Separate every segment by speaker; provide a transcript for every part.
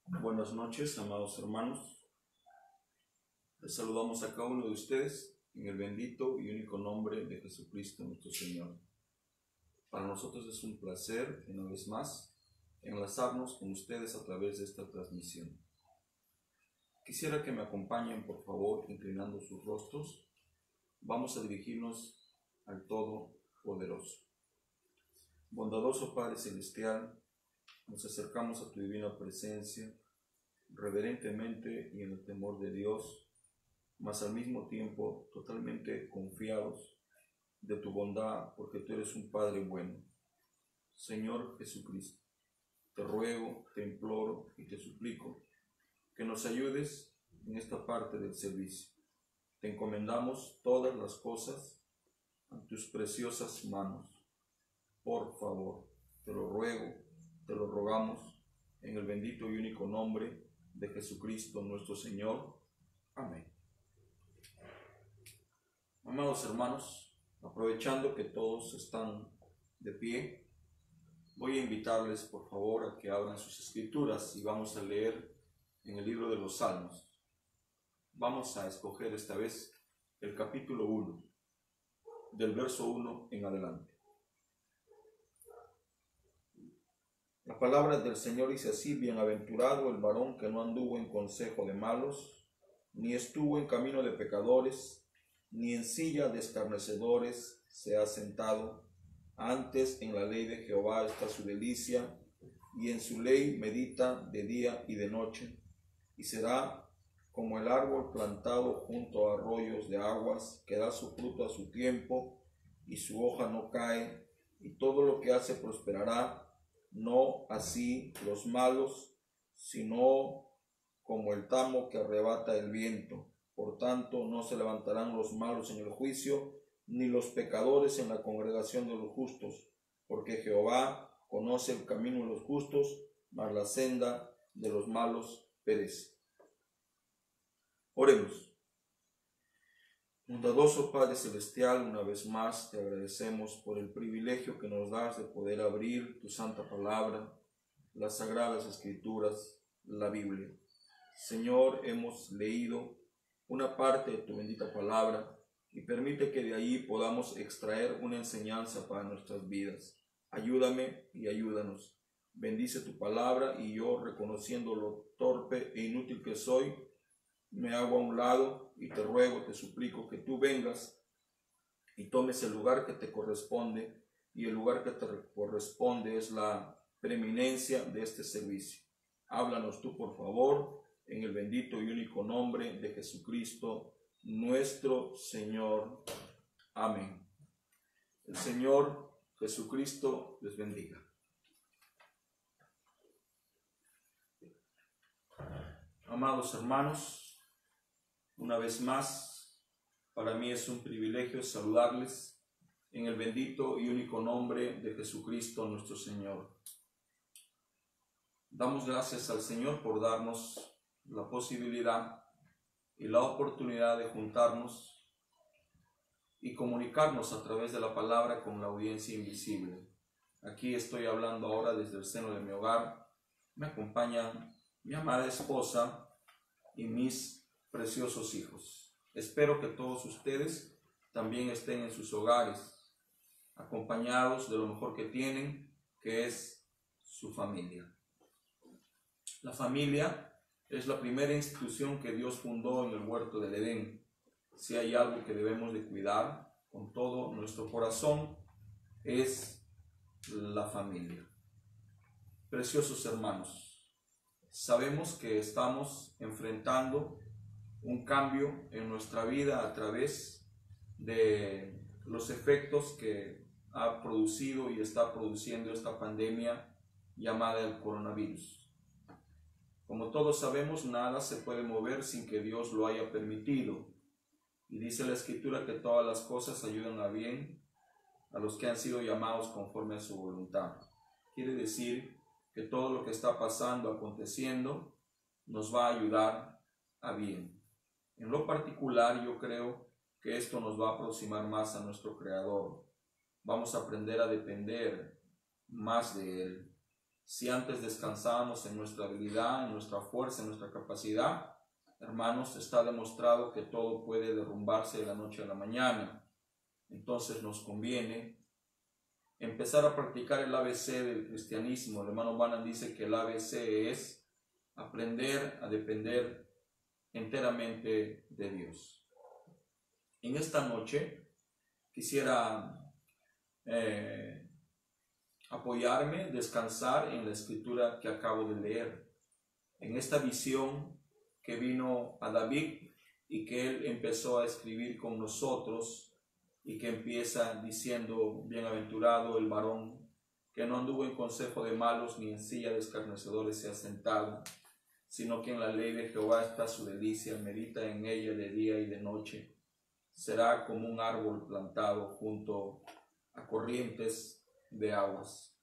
Speaker 1: Buenas noches, amados hermanos. Les saludamos a cada uno de ustedes en el bendito y único nombre de Jesucristo nuestro Señor. Para nosotros es un placer, una vez más, enlazarnos con ustedes a través de esta transmisión. Quisiera que me acompañen, por favor, inclinando sus rostros. Vamos a dirigirnos al Todopoderoso. Bondadoso Padre Celestial, nos acercamos a tu divina presencia, reverentemente y en el temor de Dios, mas al mismo tiempo totalmente confiados de tu bondad, porque tú eres un Padre bueno. Señor Jesucristo, te ruego, te imploro y te suplico que nos ayudes en esta parte del servicio. Te encomendamos todas las cosas a tus preciosas manos. Por favor, te lo ruego, te lo rogamos, en el bendito y único nombre de Jesucristo nuestro Señor. Amén. Amados hermanos, aprovechando que todos están de pie, voy a invitarles por favor a que abran sus escrituras y vamos a leer en el libro de los Salmos. Vamos a escoger esta vez el capítulo 1, del verso 1 en adelante. La palabra del Señor dice así: bienaventurado el varón que no anduvo en consejo de malos, ni estuvo en camino de pecadores, ni en silla de escarnecedores se ha sentado. Antes en la ley de Jehová está su delicia, y en su ley medita de día y de noche. Y será como el árbol plantado junto a arroyos de aguas, que da su fruto a su tiempo, y su hoja no cae, y todo lo que hace prosperará. No así los malos, sino como el tamo que arrebata el viento. Por tanto, no se levantarán los malos en el juicio, ni los pecadores en la congregación de los justos, porque Jehová conoce el camino de los justos, mas la senda de los malos perece. Oremos. Bondadoso Padre Celestial, una vez más te agradecemos por el privilegio que nos das de poder abrir tu santa palabra, las sagradas escrituras, la Biblia. Señor, hemos leído una parte de tu bendita palabra y permite que de ahí podamos extraer una enseñanza para nuestras vidas. Ayúdame y ayúdanos. Bendice tu palabra y yo, reconociendo lo torpe e inútil que soy, me hago a un lado y te ruego, te suplico que tú vengas y tomes el lugar que te corresponde, y el lugar que te corresponde es la preeminencia de este servicio. Háblanos tú, por favor, en el bendito y único nombre de Jesucristo, nuestro Señor. Amén. El Señor Jesucristo les bendiga. Amados hermanos, una vez más, para mí es un privilegio saludarles en el bendito y único nombre de Jesucristo nuestro Señor. Damos gracias al Señor por darnos la posibilidad y la oportunidad de juntarnos y comunicarnos a través de la palabra con la audiencia invisible. Aquí estoy hablando ahora desde el seno de mi hogar. Me acompañan mi amada esposa y mis preciosos hijos. Espero que todos ustedes también estén en sus hogares, acompañados de lo mejor que tienen, que es su familia. La familia es la primera institución que Dios fundó en el huerto del Edén. Si hay algo que debemos de cuidar con todo nuestro corazón, es la familia. Preciosos hermanos, sabemos que estamos enfrentando un cambio en nuestra vida a través de los efectos que ha producido y está produciendo esta pandemia llamada el coronavirus. Como todos sabemos, nada se puede mover sin que Dios lo haya permitido. Y dice la Escritura que todas las cosas ayudan a bien a los que han sido llamados conforme a su voluntad. Quiere decir que todo lo que está pasando, aconteciendo, nos va a ayudar a bien. En lo particular, yo creo que esto nos va a aproximar más a nuestro Creador. Vamos a aprender a depender más de Él. Si antes descansábamos en nuestra habilidad, en nuestra fuerza, en nuestra capacidad, hermanos, está demostrado que todo puede derrumbarse de la noche a la mañana. Entonces nos conviene empezar a practicar el ABC del cristianismo. El hermano Branham dice que el ABC es aprender a depender enteramente de Dios. En esta noche quisiera apoyarme, descansar en la escritura que acabo de leer, en esta visión que vino a David y que él empezó a escribir con nosotros, y que empieza diciendo: bienaventurado el varón que no anduvo en consejo de malos, ni en silla de escarnecedores se ha sentado, sino que en la ley de Jehová está su delicia, medita en ella de día y de noche. Será como un árbol plantado junto a corrientes de aguas.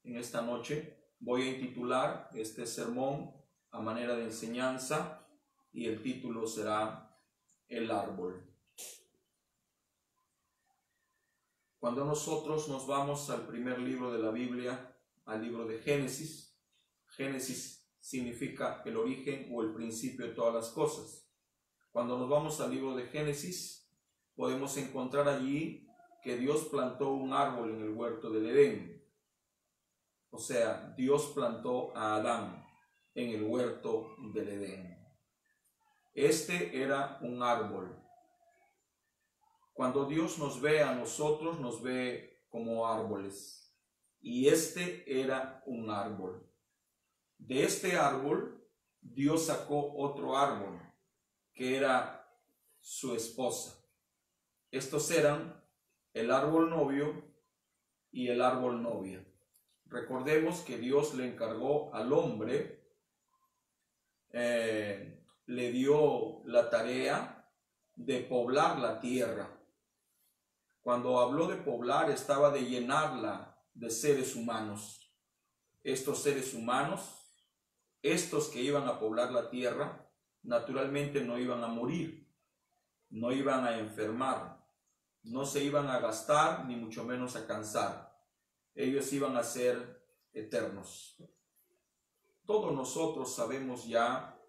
Speaker 1: En esta noche voy a intitular este sermón a manera de enseñanza, y el título será El árbol. Cuando nosotros nos vamos al primer libro de la Biblia, al libro de Génesis, Génesis significa el origen o el principio de todas las cosas. Cuando nos vamos al libro de Génesis, podemos encontrar allí que Dios plantó un árbol en el huerto del Edén. O sea, Dios plantó a Adán en el huerto del Edén. Este era un árbol. Cuando Dios nos ve a nosotros, nos ve como árboles. Y este era un árbol. De este árbol, Dios sacó otro árbol, que era su esposa. Estos eran el árbol novio y el árbol novia. Recordemos que Dios le encargó al hombre, le dio la tarea de poblar la tierra. Cuando habló de poblar, estaba de llenarla de seres humanos. Estos seres humanos, estos que iban a poblar la tierra, naturalmente no iban a morir, no iban a enfermar, no se iban a gastar, ni mucho menos a cansar. Ellos iban a ser eternos. Todos nosotros sabemos ya,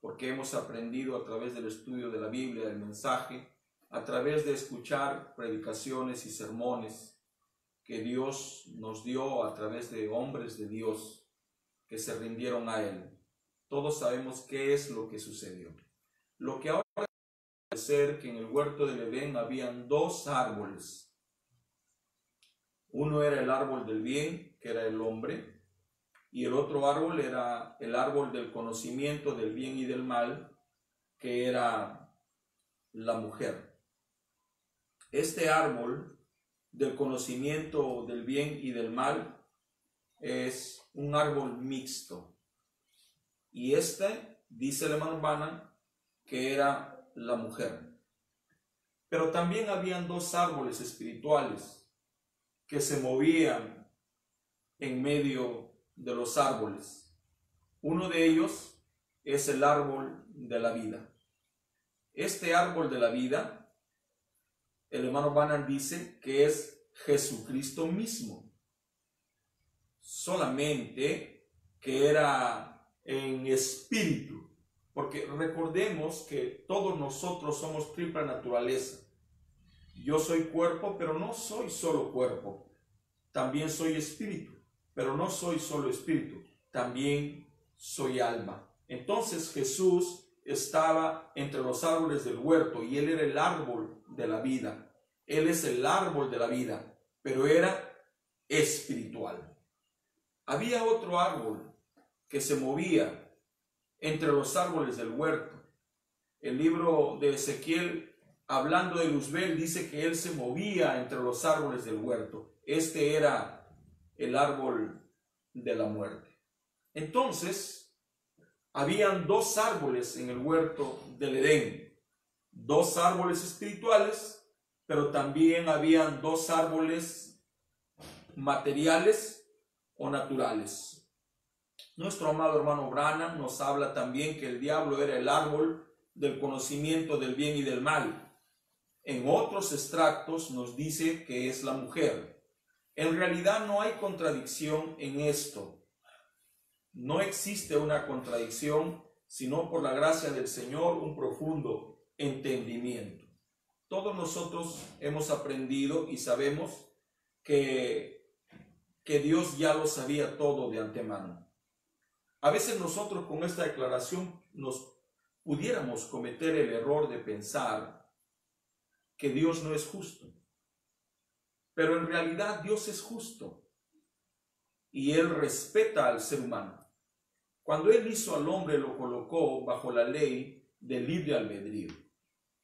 Speaker 1: porque hemos aprendido a través del estudio de la Biblia, del mensaje, a través de escuchar predicaciones y sermones que Dios nos dio a través de hombres de Dios que se rindieron a Él. Todos sabemos qué es lo que sucedió. Lo que ahora puede ser que en el huerto del Edén habían dos árboles. Uno era el árbol del bien, que era el hombre, y el otro árbol era el árbol del conocimiento del bien y del mal, que era la mujer. Este árbol del conocimiento del bien y del mal es un árbol mixto. Y dice el hermano Branham, que era la mujer. Pero también habían dos árboles espirituales que se movían en medio de los árboles. Uno de ellos es el árbol de la vida. Este árbol de la vida, el hermano Branham dice que es Jesucristo mismo, solamente que era en espíritu, porque recordemos que todos nosotros somos triple naturaleza. Yo soy cuerpo, pero no soy solo cuerpo, también soy espíritu, pero no soy solo espíritu, también soy alma. Entonces Jesús estaba entre los árboles del huerto y Él era el árbol de la vida. Él es el árbol de la vida, pero era espiritual. Había otro árbol que se movía entre los árboles del huerto. El libro de Ezequiel, hablando de Luzbel, dice que él se movía entre los árboles del huerto. Este era el árbol de la muerte. Entonces, habían dos árboles en el huerto del Edén, dos árboles espirituales, pero también habían dos árboles materiales o naturales. Nuestro amado hermano Branham nos habla también que el diablo era el árbol del conocimiento del bien y del mal. En otros extractos nos dice que es la mujer. En realidad no hay contradicción en esto. No existe una contradicción, sino por la gracia del Señor un profundo entendimiento. Todos nosotros hemos aprendido y sabemos que Dios ya lo sabía todo de antemano. A veces nosotros con esta declaración nos pudiéramos cometer el error de pensar que Dios no es justo. Pero en realidad Dios es justo y Él respeta al ser humano. Cuando Él hizo al hombre, lo colocó bajo la ley del libre albedrío.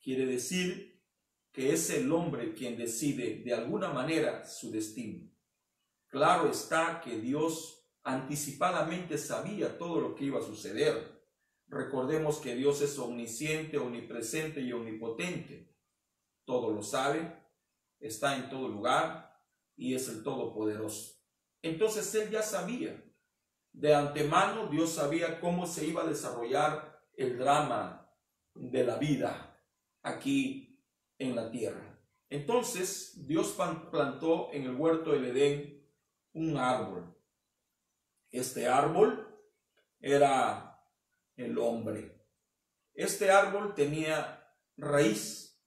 Speaker 1: Quiere decir que es el hombre quien decide de alguna manera su destino. Claro está que Dios anticipadamente sabía todo lo que iba a suceder. Recordemos que Dios es omnisciente, omnipresente y omnipotente. Todo lo sabe, está en todo lugar y es el Todopoderoso. Entonces Él ya sabía. De antemano Dios sabía cómo se iba a desarrollar el drama de la vida aquí en la tierra. Entonces Dios plantó en el huerto del Edén un árbol. Este árbol era el hombre. Este árbol tenía raíz.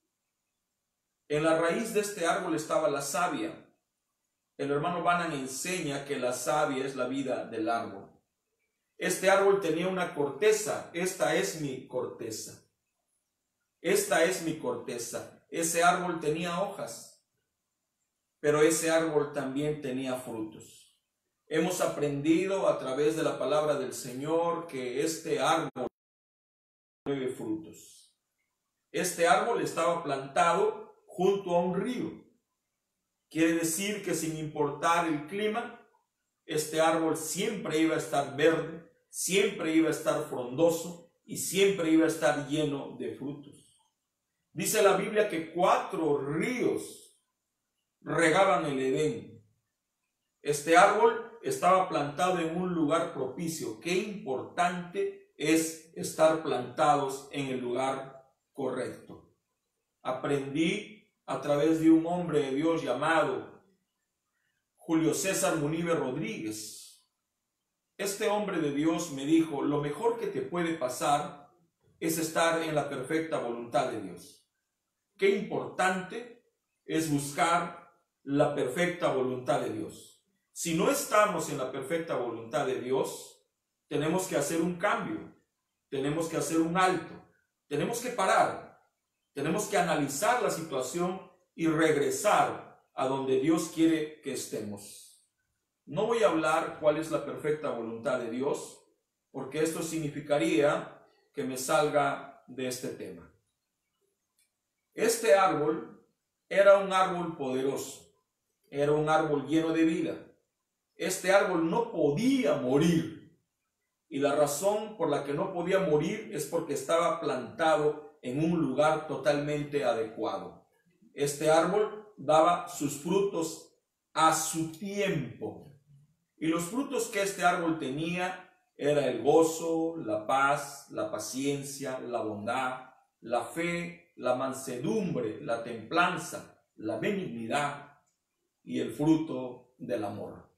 Speaker 1: En la raíz de este árbol estaba la savia. El hermano Branham enseña que la savia es la vida del árbol. Este árbol tenía una corteza. Esta es mi corteza. Esta es mi corteza. Ese árbol tenía hojas, pero ese árbol también tenía frutos. Hemos aprendido a través de la palabra del Señor que este árbol tiene frutos. Este árbol estaba plantado junto a un río. Quiere decir que sin importar el clima, este árbol siempre iba a estar verde, siempre iba a estar frondoso y siempre iba a estar lleno de frutos. Dice la Biblia que 4 ríos regaban el Edén. Este árbol estaba plantado en un lugar propicio. Qué importante es estar plantados en el lugar correcto. Aprendí a través de un hombre de Dios llamado Julio César Munive Rodríguez. Este hombre de Dios me dijo: lo mejor que te puede pasar es estar en la perfecta voluntad de Dios. Qué importante es buscar la perfecta voluntad de Dios. Si no estamos en la perfecta voluntad de Dios, tenemos que hacer un cambio, tenemos que hacer un alto, tenemos que parar. Tenemos que analizar la situación y regresar a donde Dios quiere que estemos. No voy a hablar cuál es la perfecta voluntad de Dios, porque esto significaría que me salga de este tema. Este árbol era un árbol poderoso, era un árbol lleno de vida. Este árbol no podía morir, y la razón por la que no podía morir es porque estaba plantado en un lugar totalmente adecuado. Este árbol daba sus frutos a su tiempo. Y los frutos que este árbol tenía era el gozo, la paz, la paciencia, la bondad, la fe, la mansedumbre, la templanza, la benignidad y el fruto del amor.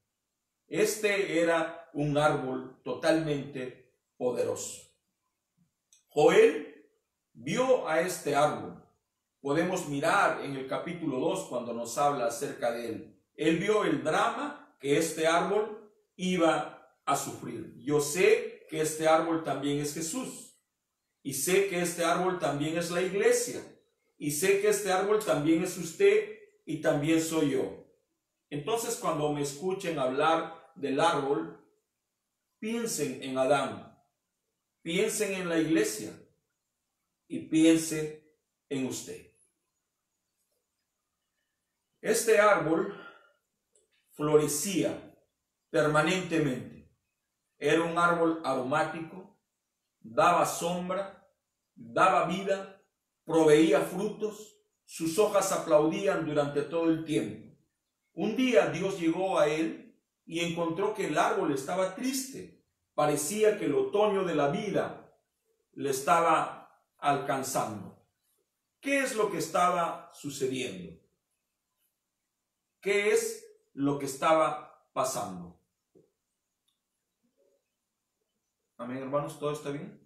Speaker 1: Este era un árbol totalmente poderoso. Joel vio a este árbol. Podemos mirar en el capítulo 2 cuando nos habla acerca de él. Él vio el drama que este árbol iba a sufrir. Yo sé que este árbol también es Jesús. Y sé que este árbol también es la iglesia. Y sé que este árbol también es usted y también soy yo. Entonces, cuando me escuchen hablar del árbol, piensen en Adán. Piensen en la iglesia. Y piense en usted. Este árbol florecía permanentemente. Era un árbol aromático, daba sombra, daba vida, proveía frutos, sus hojas aplaudían durante todo el tiempo. Un día Dios llegó a él y encontró que el árbol estaba triste. Parecía que el otoño de la vida le estaba alcanzando. ¿Qué es lo que estaba sucediendo? ¿Qué es lo que estaba pasando? Amén, hermanos, ¿todo está bien?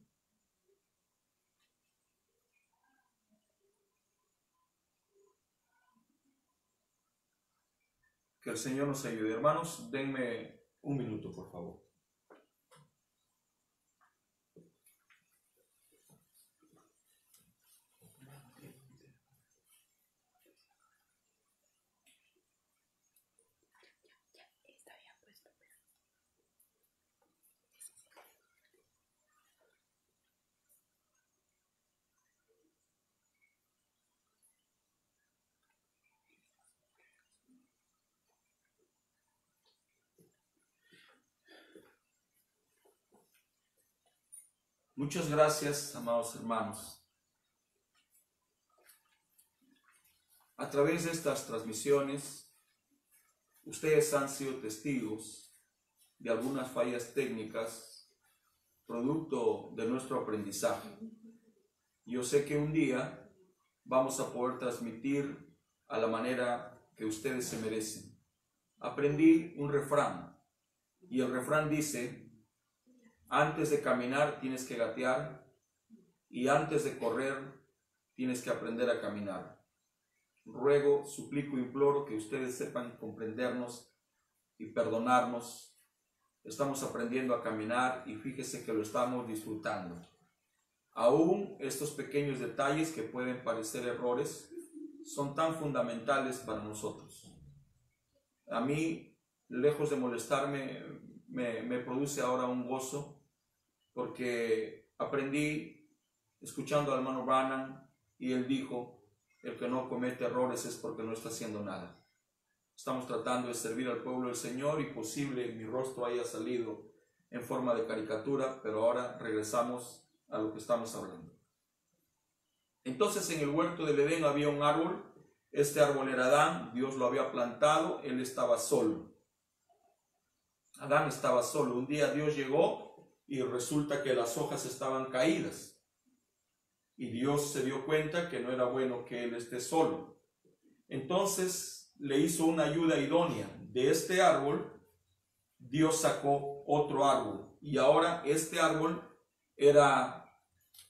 Speaker 1: Que el Señor nos ayude. Hermanos, denme un minuto, por favor. Muchas gracias, amados hermanos. A través de estas transmisiones, ustedes han sido testigos de algunas fallas técnicas, producto de nuestro aprendizaje. Yo sé que un día vamos a poder transmitir a la manera que ustedes se merecen. Aprendí un refrán, y el refrán dice: antes de caminar tienes que gatear, y antes de correr tienes que aprender a caminar. Ruego, suplico, imploro que ustedes sepan comprendernos y perdonarnos. Estamos aprendiendo a caminar y fíjese que lo estamos disfrutando. Aún estos pequeños detalles que pueden parecer errores son tan fundamentales para nosotros. A mí, lejos de molestarme, me produce ahora un gozo, porque aprendí escuchando al hermano Branham, y él dijo: el que no comete errores es porque no está haciendo nada. Estamos tratando de servir al pueblo del Señor, y posible mi rostro haya salido en forma de caricatura, pero ahora regresamos a lo que estamos hablando. Entonces, en el huerto del Edén había un árbol. Este árbol era Adán, Dios lo había plantado, él estaba solo. Adán estaba solo. Un día Dios llegó y resulta que las hojas estaban caídas. Y Dios se dio cuenta que no era bueno que él esté solo. Entonces le hizo una ayuda idónea. De este árbol, Dios sacó otro árbol. Y ahora este árbol era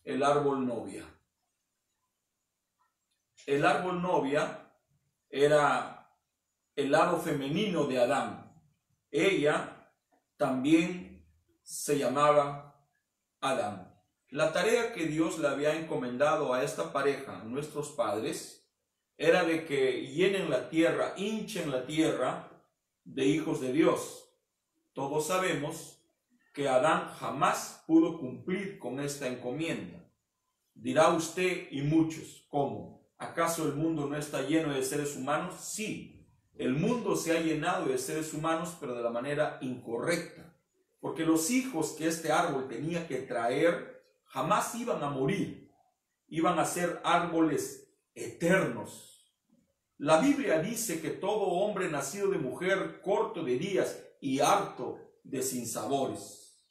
Speaker 1: el árbol novia. El árbol novia era el lado femenino de Adán. Ella también se llamaba Adán. La tarea que Dios le había encomendado a esta pareja, nuestros padres, era de que llenen la tierra, hinchen la tierra de hijos de Dios. Todos sabemos que Adán jamás pudo cumplir con esta encomienda. Dirá usted y muchos: ¿cómo? ¿Acaso el mundo no está lleno de seres humanos? Sí, el mundo se ha llenado de seres humanos, pero de la manera incorrecta. Porque los hijos que este árbol tenía que traer jamás iban a morir, iban a ser árboles eternos. La Biblia dice que todo hombre nacido de mujer, corto de días y harto de sinsabores.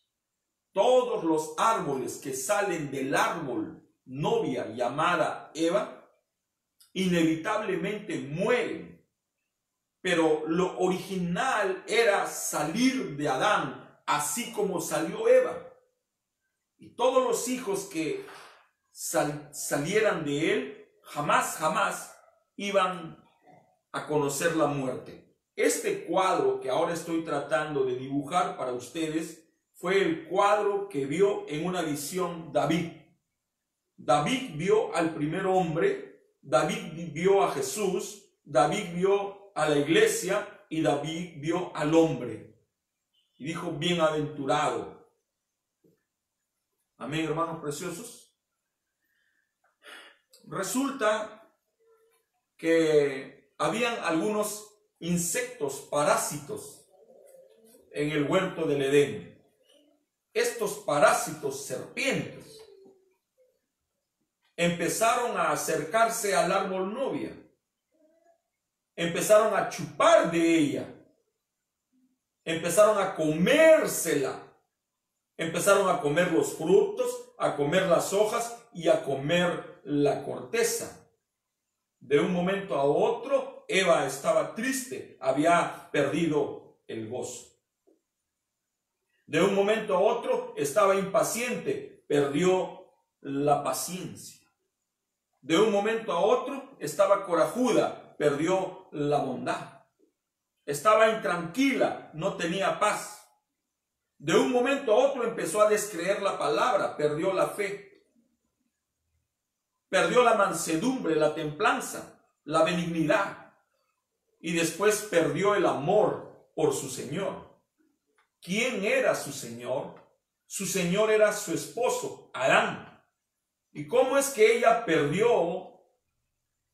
Speaker 1: Todos los árboles que salen del árbol novia llamada Eva, inevitablemente mueren. Pero lo original era salir de Adán, así como salió Eva. Y todos los hijos que salieran de él, jamás iban a conocer la muerte. Este cuadro que ahora estoy tratando de dibujar para ustedes fue el cuadro que vio en una visión David. David vio al primer hombre, David vio a Jesús, David vio a la iglesia y David vio al hombre. Y dijo: bienaventurado. Amén, hermanos preciosos. Resulta que habían algunos insectos parásitos en el huerto del Edén. Estos parásitos, serpientes, empezaron a acercarse al árbol novia. Empezaron a chupar de ella. Empezaron a comérsela. Empezaron a comer los frutos, a comer las hojas y a comer la corteza. De un momento a otro, Eva estaba triste, había perdido el gozo. De un momento a otro estaba impaciente, perdió la paciencia. De un momento a otro estaba corajuda, perdió la bondad. Estaba intranquila, no tenía paz. De un momento a otro empezó a descreer la palabra, perdió la fe. Perdió la mansedumbre, la templanza, la benignidad. Y después perdió el amor por su Señor. ¿Quién era su Señor? Su Señor era su esposo, Adán. ¿Y cómo es que ella perdió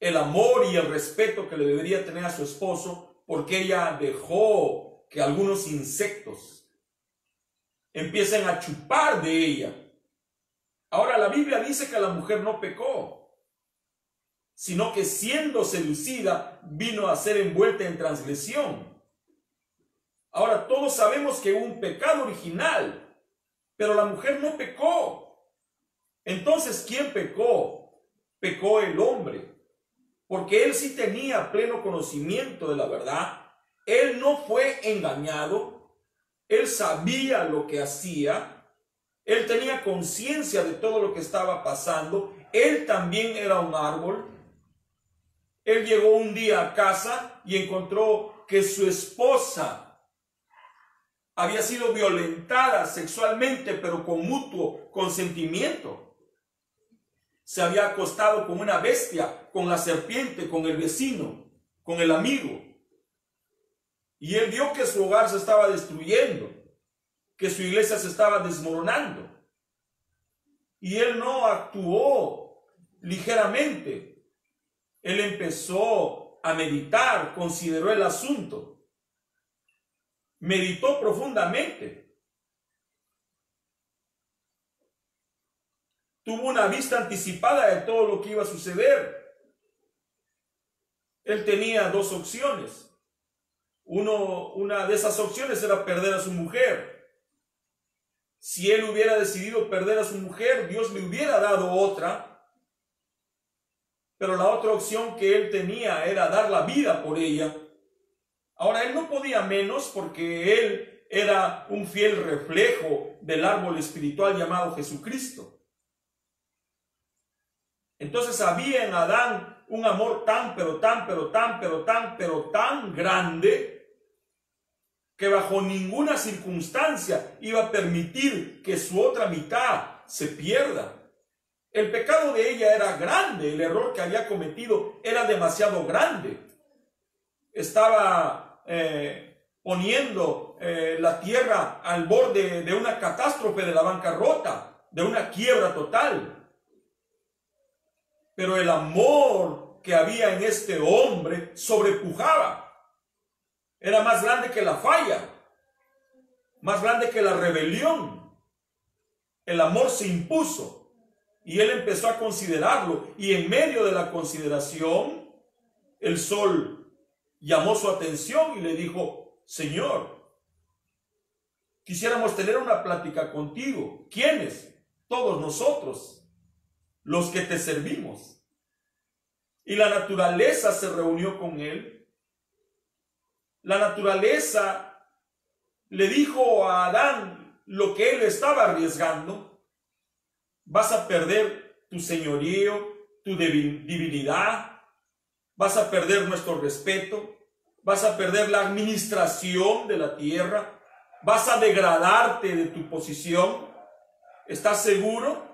Speaker 1: el amor y el respeto que le debería tener a su esposo? Porque ella dejó que algunos insectos empiecen a chupar de ella. Ahora la Biblia dice que la mujer no pecó, sino que siendo seducida vino a ser envuelta en transgresión. Ahora todos sabemos que hubo un pecado original, pero la mujer no pecó. Entonces, ¿quién pecó? Pecó el hombre, porque él sí tenía pleno conocimiento de la verdad. Él no fue engañado, él sabía lo que hacía, él tenía conciencia de todo lo que estaba pasando. Él también era un árbol. Él llegó un día a casa y encontró que su esposa había sido violentada sexualmente, pero con mutuo consentimiento. Se había acostado con una bestia, con la serpiente, con el vecino, con el amigo. Y él vio que su hogar se estaba destruyendo, que su iglesia se estaba desmoronando. Y él no actuó ligeramente. Él empezó a meditar, consideró el asunto. Meditó profundamente. Tuvo una vista anticipada de todo lo que iba a suceder. Él tenía dos opciones. Una de esas opciones era perder a su mujer. Si él hubiera decidido perder a su mujer, Dios le hubiera dado otra. Pero la otra opción que él tenía era dar la vida por ella. Ahora, él no podía menos porque él era un fiel reflejo del árbol espiritual llamado Jesucristo. Entonces había en Adán un amor tan grande que bajo ninguna circunstancia iba a permitir que su otra mitad se pierda. El pecado de ella era grande, el error que había cometido era demasiado grande. Estaba poniendo la tierra al borde de una catástrofe, de la bancarrota, de una quiebra total. Pero el amor que había en este hombre sobrepujaba. Era más grande que la falla, más grande que la rebelión. El amor se impuso y él empezó a considerarlo. Y en medio de la consideración, el sol llamó su atención y le dijo: Señor, quisiéramos tener una plática contigo. ¿Quiénes? Todos nosotros, los que te servimos. Y la naturaleza se reunió con él. La naturaleza le dijo a Adán lo que él estaba arriesgando: vas a perder tu señorío, tu divinidad, vas a perder nuestro respeto, vas a perder la administración de la tierra, vas a degradarte de tu posición. ¿Estás seguro?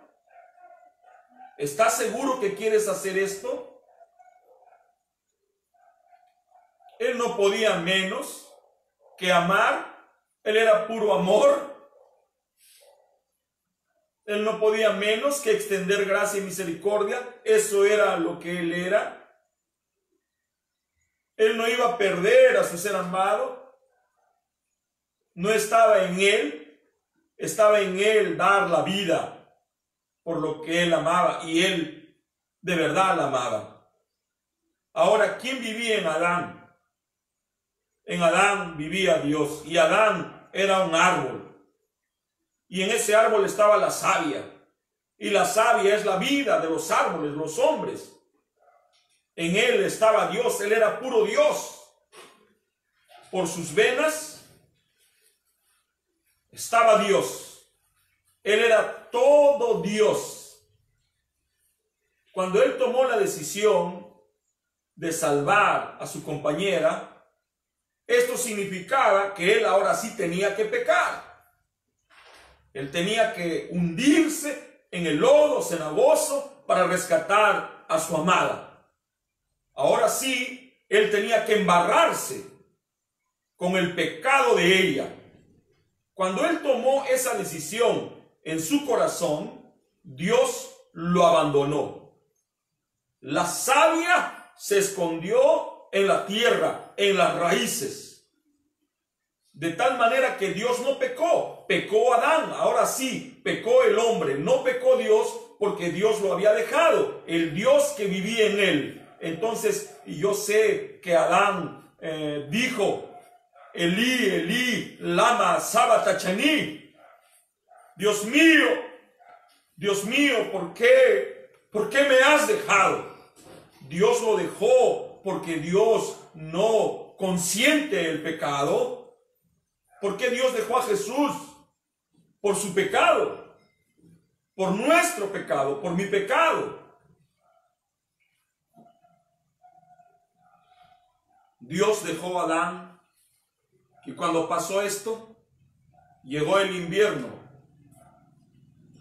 Speaker 1: ¿Estás seguro que quieres hacer esto? Él no podía menos que amar. Él era puro amor. Él no podía menos que extender gracia y misericordia. Eso era lo que él era. Él no iba a perder a su ser amado. No estaba en él. Estaba en él dar la vida por lo que él amaba. Y él de verdad la amaba. Ahora, ¿quién vivía en Adán? En Adán vivía Dios. Y Adán era un árbol. Y en ese árbol estaba la savia. Y la savia es la vida de los árboles, los hombres. En él estaba Dios. Él era puro Dios. Por sus venas estaba Dios. Él era todo Dios. Cuando él tomó la decisión de salvar a su compañera, esto significaba que él ahora sí tenía que pecar. Él tenía que hundirse en el lodo cenagoso para rescatar a su amada. Ahora sí, él tenía que embarrarse con el pecado de ella. Cuando él tomó esa decisión en su corazón, Dios lo abandonó. La savia se escondió en la tierra, en las raíces. De tal manera que Dios no pecó. Pecó Adán, ahora sí, pecó el hombre. No pecó Dios porque Dios lo había dejado. El Dios que vivía en él. Entonces, yo sé que Adán dijo, Elí, Elí, lama sabachthani. Dios mío, ¿por qué me has dejado? Dios lo dejó porque Dios no consiente el pecado. ¿Por qué Dios dejó a Jesús? Por su pecado, por nuestro pecado, por mi pecado. Dios dejó a Adán y cuando pasó esto, llegó el invierno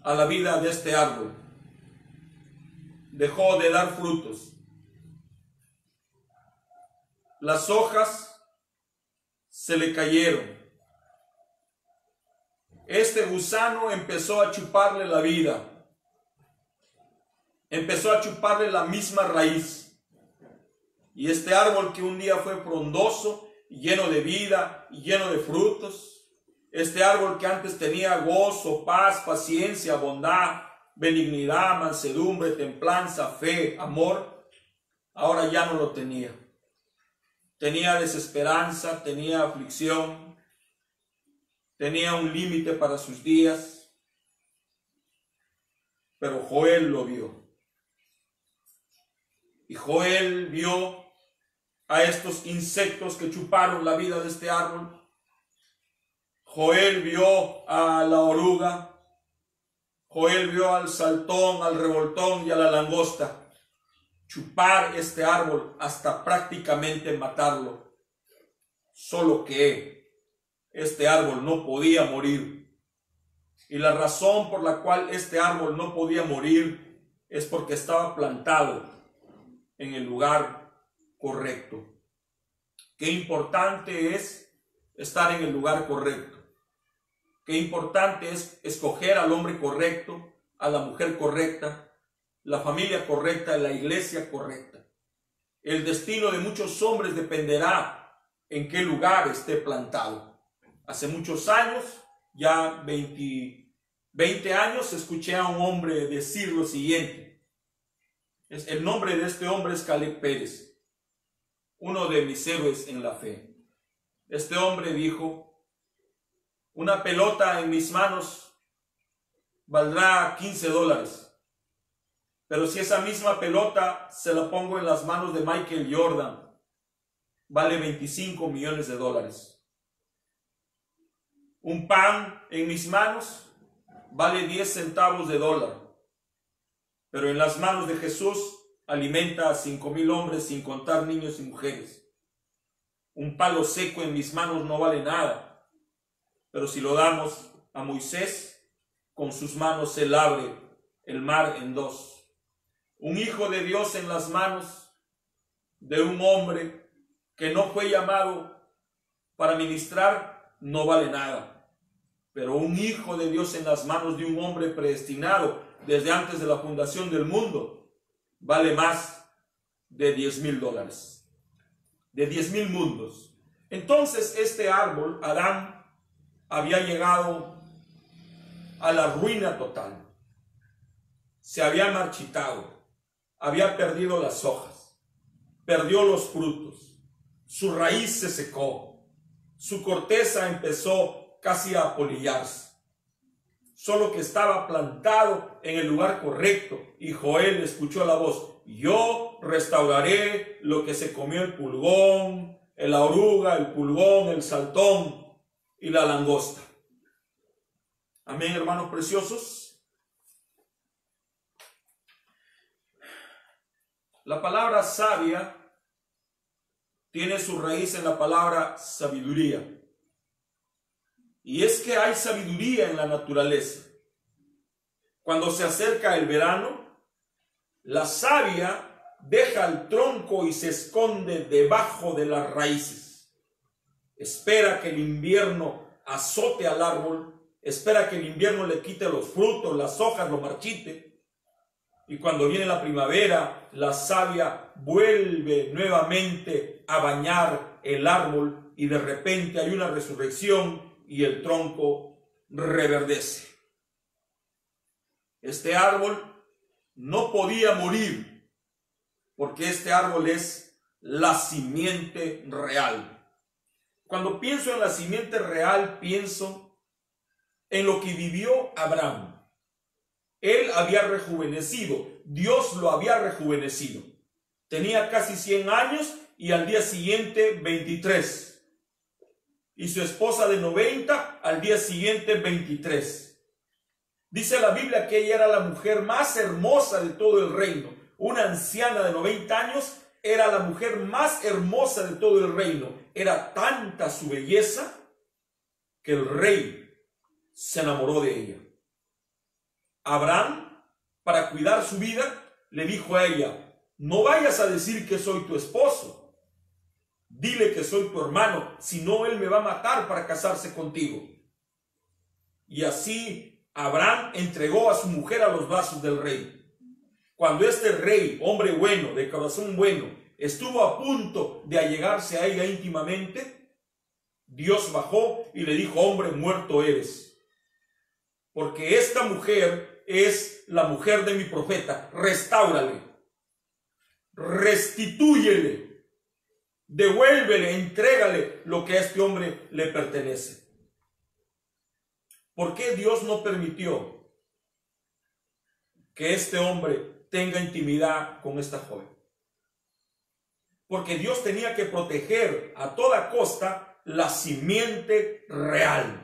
Speaker 1: a la vida de este árbol. Dejó de dar frutos. Las hojas se le cayeron. Este gusano empezó a chuparle la vida. Empezó a chuparle la misma raíz. Y este árbol que un día fue frondoso, lleno de vida y lleno de frutos, este árbol que antes tenía gozo, paz, paciencia, bondad, benignidad, mansedumbre, templanza, fe, amor, ahora ya no lo tenía. Tenía desesperanza, tenía aflicción, tenía un límite para sus días, pero Joel lo vio. Y Joel vio a estos insectos que chuparon la vida de este árbol. Joel vio a la oruga. Joel vio al saltón, al revoltón y a la langosta chupar este árbol hasta prácticamente matarlo. Solo que este árbol no podía morir. Y la razón por la cual este árbol no podía morir es porque estaba plantado en el lugar correcto. Qué importante es estar en el lugar correcto. Qué importante es escoger al hombre correcto, a la mujer correcta, la familia correcta, la iglesia correcta. El destino de muchos hombres dependerá en qué lugar esté plantado. Hace muchos años, ya 20 años, escuché a un hombre decir lo siguiente. El nombre de este hombre es Caleb Pérez, uno de mis héroes en la fe. Este hombre dijo: una pelota en mis manos valdrá $15. Pero si esa misma pelota se la pongo en las manos de Michael Jordan, vale $25 millones. Un pan en mis manos vale 10 centavos de dólar. Pero en las manos de Jesús alimenta a 5,000 hombres sin contar niños y mujeres. Un palo seco en mis manos no vale nada. Pero si lo damos a Moisés, con sus manos él abre el mar en dos. Un hijo de Dios en las manos de un hombre que no fue llamado para ministrar no vale nada. Pero un hijo de Dios en las manos de un hombre predestinado desde antes de la fundación del mundo vale más de $10,000, de 10,000 mundos. Entonces este árbol, Adán, había llegado a la ruina total. Se había marchitado. Había perdido las hojas, perdió los frutos, su raíz se secó, su corteza empezó casi a apolillarse. Solo que estaba plantado en el lugar correcto y Joel escuchó la voz: yo restauraré lo que se comió el pulgón, la oruga, el pulgón, el saltón y la langosta. Amén, hermanos preciosos. La palabra sabia tiene su raíz en la palabra sabiduría. Y es que hay sabiduría en la naturaleza. Cuando se acerca el verano, la savia deja el tronco y se esconde debajo de las raíces. Espera que el invierno azote al árbol, espera que el invierno le quite los frutos, las hojas, lo marchite. Y cuando viene la primavera, la savia vuelve nuevamente a bañar el árbol y de repente hay una resurrección y el tronco reverdece. Este árbol no podía morir porque este árbol es la simiente real. Cuando pienso en la simiente real, pienso en lo que vivió Abraham. Él había rejuvenecido, Dios lo había rejuvenecido. Tenía casi 100 años y al día siguiente 23. Y su esposa de 90 al día siguiente 23. Dice la Biblia que ella era la mujer más hermosa de todo el reino. Una anciana de 90 años era la mujer más hermosa de todo el reino. Era tanta su belleza que el rey se enamoró de ella. Abraham, para cuidar su vida, le dijo a ella: no vayas a decir que soy tu esposo. Dile que soy tu hermano, si no él me va a matar para casarse contigo. Y así Abraham entregó a su mujer a los brazos del rey. Cuando este rey, hombre bueno, de corazón bueno, estuvo a punto de allegarse a ella íntimamente, Dios bajó y le dijo: hombre, muerto eres. Porque esta mujer es la mujer de mi profeta. Restáurale, restitúyele, devuélvele, entrégale lo que a este hombre le pertenece. ¿Por qué Dios no permitió que este hombre tenga intimidad con esta joven? Porque Dios tenía que proteger a toda costa la simiente real.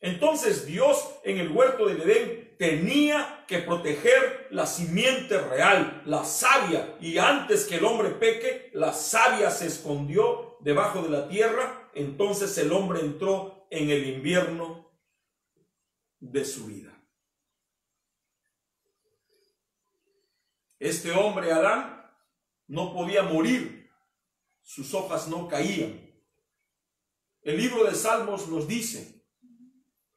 Speaker 1: Entonces Dios en el huerto del Edén tenía que proteger la simiente real, la savia. Y antes que el hombre peque, la savia se escondió debajo de la tierra. Entonces el hombre entró en el invierno de su vida. Este hombre, Adán, no podía morir. Sus hojas no caían. El libro de Salmos nos dice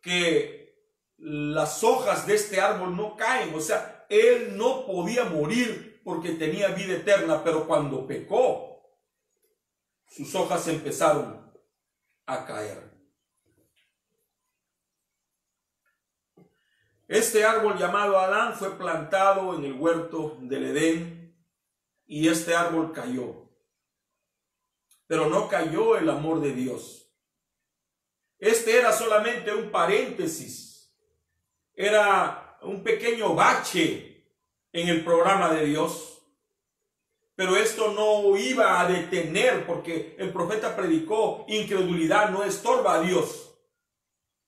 Speaker 1: que las hojas de este árbol no caen. O sea, él no podía morir porque tenía vida eterna, pero cuando pecó, sus hojas empezaron a caer. Este árbol llamado Adán fue plantado en el huerto del Edén y este árbol cayó. Pero no cayó el amor de Dios. Este era solamente un paréntesis. Era un pequeño bache en el programa de Dios. Pero esto no iba a detener, porque el profeta predicó: incredulidad no estorba a Dios.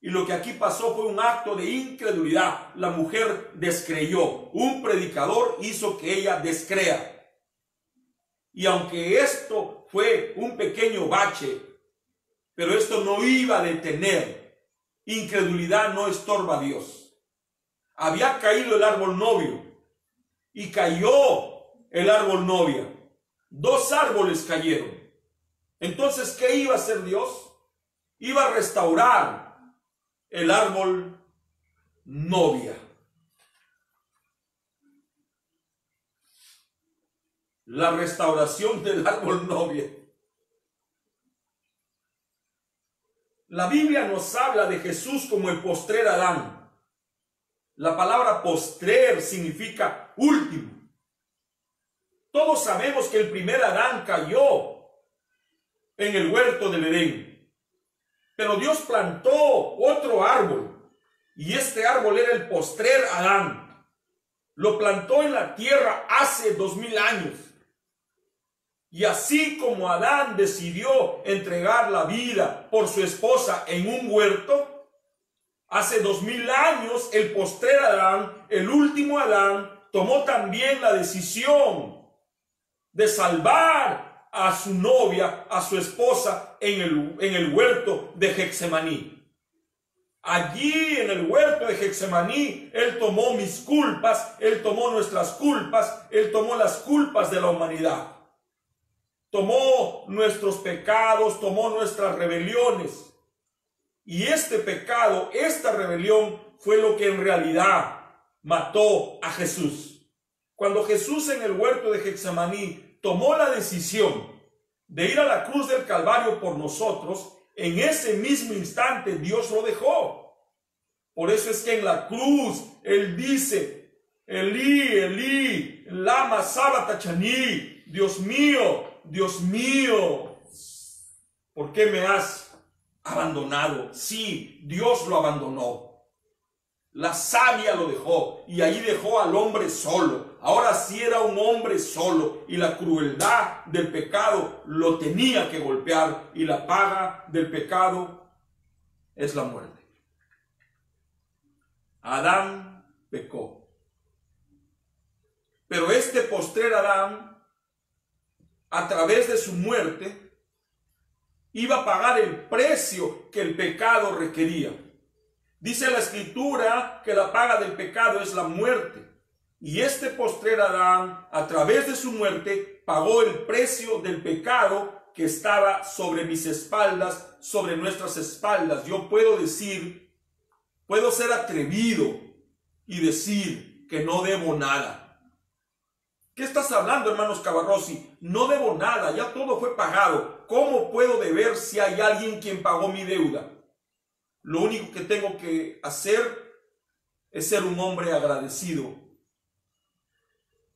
Speaker 1: Y lo que aquí pasó fue un acto de incredulidad. La mujer descreyó. Un predicador hizo que ella descrea. Y aunque esto fue un pequeño bache, pero esto no iba a detener. Incredulidad no estorba a Dios. Había caído el árbol novio y cayó el árbol novia. Dos árboles cayeron. Entonces, ¿qué iba a hacer Dios? Iba a restaurar el árbol novia. La restauración del árbol novia. La Biblia nos habla de Jesús como el postrer Adán. La palabra postrer significa último. Todos sabemos que el primer Adán cayó en el huerto del Edén. Pero Dios plantó otro árbol, y este árbol era el postrer Adán. Lo plantó en la tierra hace 2000 años. Y así como Adán decidió entregar la vida por su esposa en un huerto, Hace 2000 años el postrer Adán, el último Adán, tomó también la decisión de salvar a su novia, a su esposa, en el huerto de Getsemaní. Allí en el huerto de Getsemaní, Él tomó mis culpas, Él tomó nuestras culpas, Él tomó las culpas de la humanidad. Tomó nuestros pecados, tomó nuestras rebeliones. Y este pecado, esta rebelión, fue lo que en realidad mató a Jesús. Cuando Jesús en el huerto de Getsemaní tomó la decisión de ir a la cruz del Calvario por nosotros, en ese mismo instante Dios lo dejó. Por eso es que en la cruz Él dice, Elí, Elí, lama sabachthani, Dios mío, ¿por qué me has abandonado? Sí, Dios lo abandonó. La savia lo dejó y ahí dejó al hombre solo. Ahora sí era un hombre solo y la crueldad del pecado lo tenía que golpear y la paga del pecado es la muerte. Adán pecó. Pero este postrer Adán, a través de su muerte, iba a pagar el precio que el pecado requería. Dice la Escritura que la paga del pecado es la muerte. Y este postrer Adán, a través de su muerte, pagó el precio del pecado que estaba sobre mis espaldas, sobre nuestras espaldas. Yo puedo decir, puedo ser atrevido y decir que no debo nada. ¿Qué estás hablando, hermanos Cavarrossi? No debo nada, ya todo fue pagado. ¿Cómo puedo deber si hay alguien quien pagó mi deuda? Lo único que tengo que hacer es ser un hombre agradecido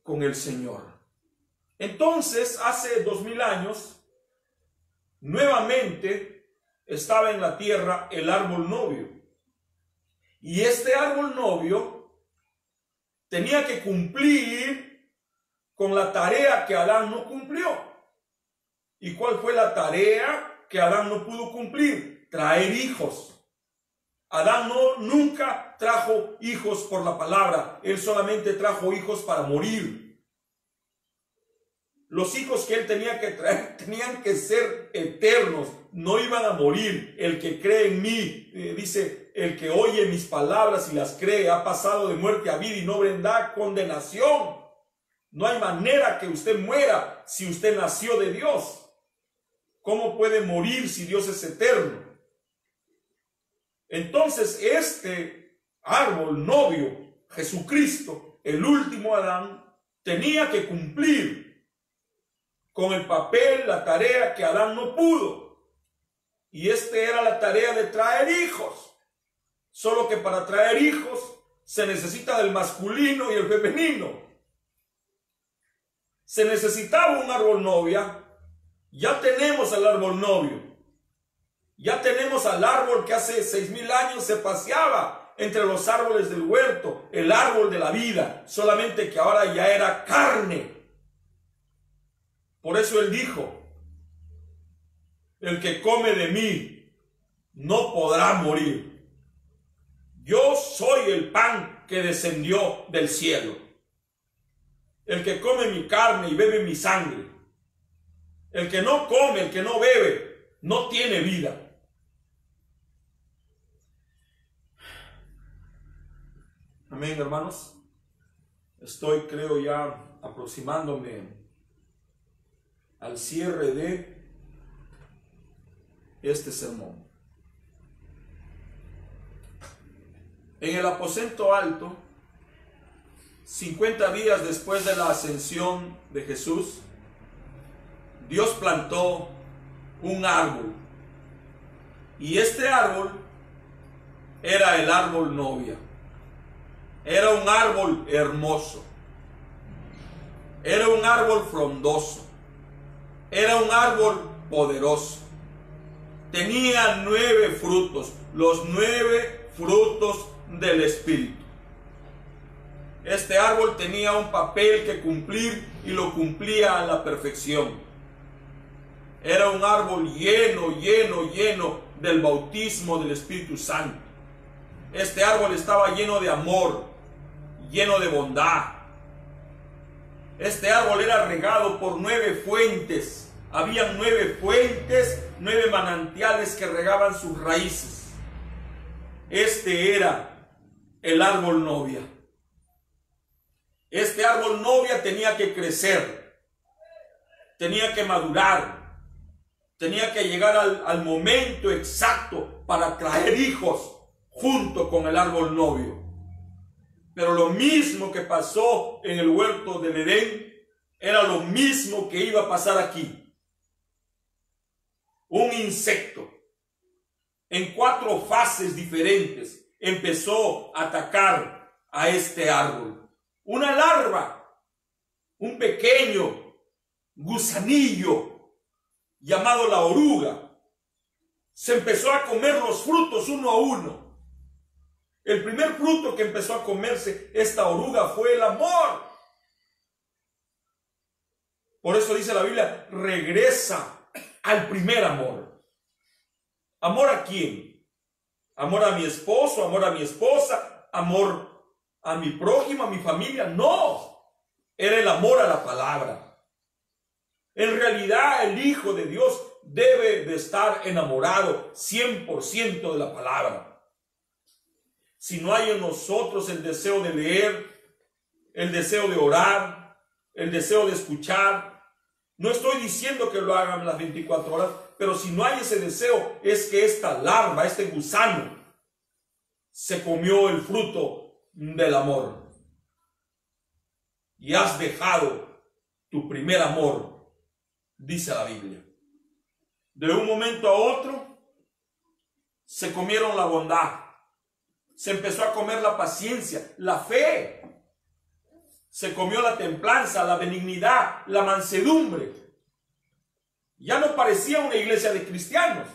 Speaker 1: con el Señor. Entonces, hace 2000 años, nuevamente estaba en la tierra el árbol novio. Y este árbol novio tenía que cumplir con la tarea que Adán no cumplió. ¿Y cuál fue la tarea que Adán no pudo cumplir? Traer hijos. Adán nunca trajo hijos por la palabra, él solamente trajo hijos para morir. Los hijos que él tenía que traer tenían que ser eternos, no iban a morir. El que cree en mí, dice, el que oye mis palabras y las cree, ha pasado de muerte a vida y no vendrá condenación. No hay manera que usted muera si usted nació de Dios. ¿Cómo puede morir si Dios es eterno? Entonces este árbol novio, Jesucristo, el último Adán, tenía que cumplir con el papel, la tarea que Adán no pudo. Y era la tarea de traer hijos. Solo que para traer hijos se necesita del masculino y el femenino. Se necesitaba un árbol novia. Ya tenemos al árbol novio. Ya tenemos al árbol que hace 6000 años se paseaba entre los árboles del huerto, el árbol de la vida, solamente que ahora ya era carne. Por eso él dijo, el que come de mí no podrá morir. Yo soy el pan que descendió del cielo. El que come mi carne y bebe mi sangre. El que no come, el que no bebe, no tiene vida. Amén, hermanos. Estoy, creo, ya aproximándome al cierre de este sermón. En el aposento alto, 50 días después de la ascensión de Jesús, Dios plantó un árbol. Y este árbol era el árbol novia. Era un árbol hermoso. Era un árbol frondoso. Era un árbol poderoso. Tenía 9 frutos, los 9 frutos del Espíritu. Este árbol tenía un papel que cumplir y lo cumplía a la perfección. Era un árbol lleno del bautismo del Espíritu Santo. Este árbol estaba lleno de amor, lleno de bondad. Este árbol era regado por 9 fuentes. Habían 9 fuentes, 9 manantiales que regaban sus raíces. Este era el árbol novia. Este árbol novia tenía que crecer, tenía que madurar, tenía que llegar al momento exacto para traer hijos junto con el árbol novio. Pero lo mismo que pasó en el huerto del Edén, era lo mismo que iba a pasar aquí. Un insecto, en 4 fases diferentes, empezó a atacar a este árbol. Una larva, un pequeño gusanillo llamado la oruga, se empezó a comer los frutos uno a uno. El primer fruto que empezó a comerse esta oruga fue el amor. Por eso dice la Biblia, regresa al primer amor. ¿Amor a quién? ¿Amor a mi esposo? ¿Amor a mi esposa? ¿Amor a mi prójimo, a mi familia? No, era el amor a la palabra. En realidad el Hijo de Dios debe de estar enamorado 100% de la palabra. Si no hay en nosotros el deseo de leer, el deseo de orar, el deseo de escuchar, no estoy diciendo que lo hagan las 24 horas, pero si no hay ese deseo, es que esta larva, este gusano, se comió el fruto del amor. Y has dejado tu primer amor, dice la Biblia. De un momento a otro, se comieron la bondad. Se empezó a comer la paciencia, la fe. Se comió la templanza, la benignidad, la mansedumbre. Ya no parecía una iglesia de cristianos.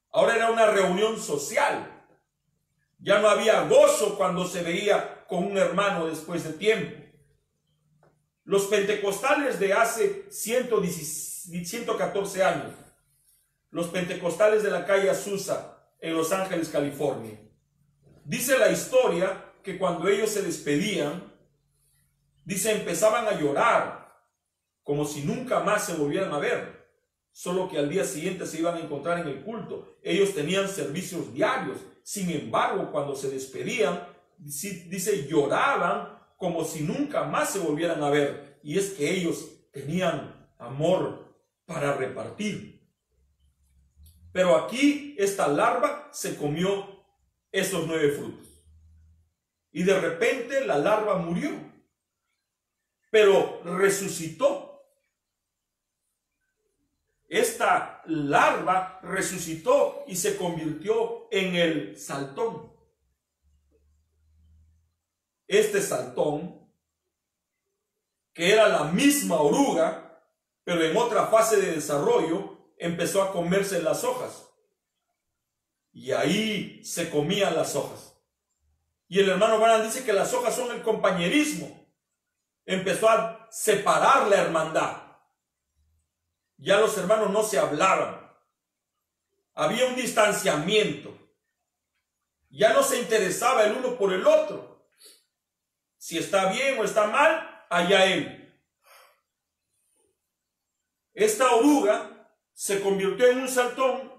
Speaker 1: Ahora era una reunión social. Ya no había gozo cuando se veía con un hermano después de tiempo. Los pentecostales de hace 114 años, los pentecostales de la calle Azusa en Los Ángeles, California, dice la historia que cuando ellos se despedían, dice, empezaban a llorar como si nunca más se volvieran a ver, solo que al día siguiente se iban a encontrar en el culto. Ellos tenían servicios diarios. Sin embargo, cuando se despedían, dice, lloraban como si nunca más se volvieran a ver. Y es que ellos tenían amor para repartir. Pero aquí esta larva se comió esos 9 frutos. Y de repente la larva murió, pero resucitó. Esta larva resucitó y se convirtió en el saltón. Este saltón, que era la misma oruga, pero en otra fase de desarrollo, empezó a comerse las hojas. Y ahí se comían las hojas. Y el hermano Branham dice que las hojas son el compañerismo. Empezó a separar la hermandad. Ya los hermanos no se hablaban. Había un distanciamiento. Ya no se interesaba el uno por el otro. Si está bien o está mal, allá él. Esta oruga se convirtió en un saltón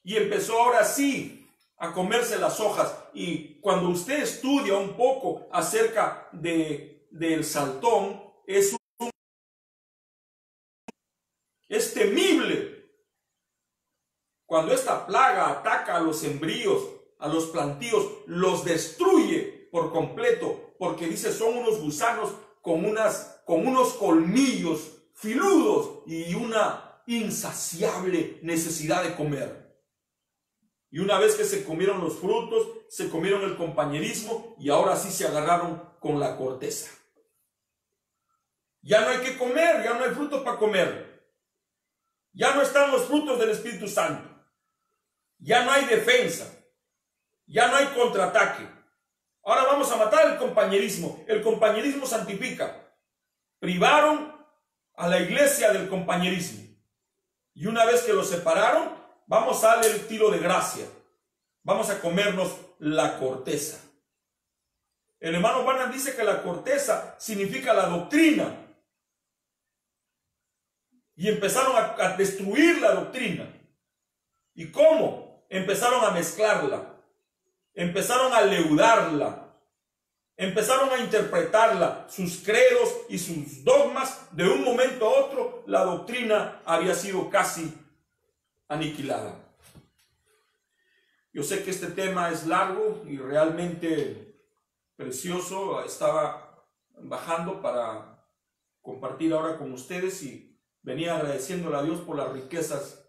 Speaker 1: y empezó ahora sí a comerse las hojas. Y cuando usted estudia un poco acerca del saltón, es temible. Cuando esta plaga ataca a los embrios, a los plantíos, los destruye por completo, porque dice, son unos gusanos con unos colmillos filudos y una insaciable necesidad de comer. Y una vez que se comieron los frutos, se comieron el compañerismo y ahora sí se agarraron con la corteza. Ya no hay que comer, ya no hay frutos para comer. Ya no están los frutos del Espíritu Santo. Ya no hay defensa. Ya no hay contraataque. Ahora vamos a matar el compañerismo. El compañerismo santifica. Privaron a la iglesia del compañerismo. Y una vez que lo separaron, vamos a darle el tiro de gracia. Vamos a comernos la corteza. El hermano Branham dice que la corteza significa la doctrina. Y empezaron a destruir la doctrina. ¿Y cómo? Empezaron a mezclarla. Empezaron a leudarla. Empezaron a interpretarla, sus credos y sus dogmas. De un momento a otro, la doctrina había sido casi aniquilada. Yo sé que este tema es largo y realmente precioso. Estaba bajando para compartir ahora con ustedes y venía agradeciéndole a Dios por las riquezas